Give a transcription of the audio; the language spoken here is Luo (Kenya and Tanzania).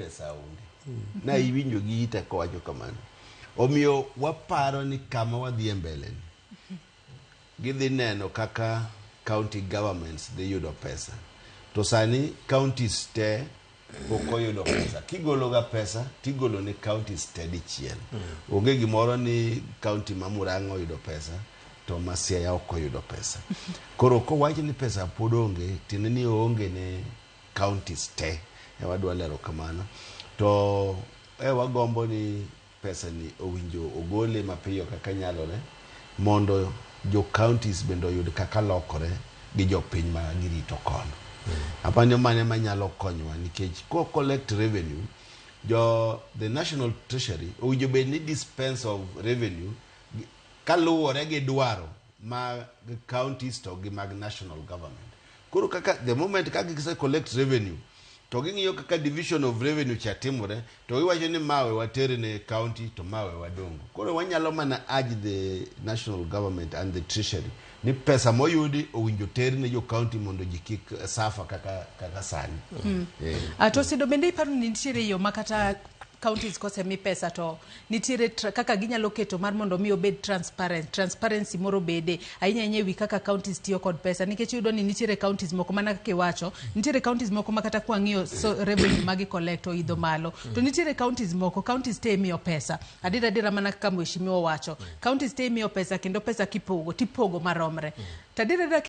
pesa onge. Na iwinjo gi ita kowacho kamano. Omiyo waparo ni kama wadhi mbele gidhi neno kaka county governments dhi yudo pesa. To sani counties te pok oyudo pesa. Kigolo ga pesa, tigolo ni counties te dichiel. Onge gimoro ni county ma Murang'a oyudo pesa, to ma Siaya ok oyudo pesa. Koro kowacho ni pesa pod onge, tiende ni onge ne counties te. Wadwa lero kamano. To wagombo ni pesa ni owinjo ogole mapiyo kaka nyalore, mondo jo counties bendo oyud kaka lokore gi jopiny ma girito kono. Apani mane manyalo konywa nikech ko collect revenue, the National Treasury owinjo bed ni dispense of revenue kaluwore gi dwaro mag counties to gi mag national government. Koro kaka the moment kaka gise collect revenue, to ging'iyo kaka division of revenue chatimore, to giwacho ni mawe watere ne county to mawe wadongo. Koro wanyalo mana urge the national government and the treasury ni pesa moyudi owinjo ter ne jo county mondo jikik safa kaka sani. To sido bende iparo ni nitiere yo makata counties kose mi pesa to nitiere kaka ginyalo keto mar mondo mi obed transparency moro bede ahinya wi kaka counties tiyo kod pesa, nikech yudo ni nitiere counties moko mana kaka iwacho, nitiere counties moko makata kwang'iyo revenue magi collect o idho malo, to nitiere counties moko counties te miyo pesa adira mana kaka mheshimiwa wacho, counties te miyo pesa kendo pesa kipogo tipogo maromre tadira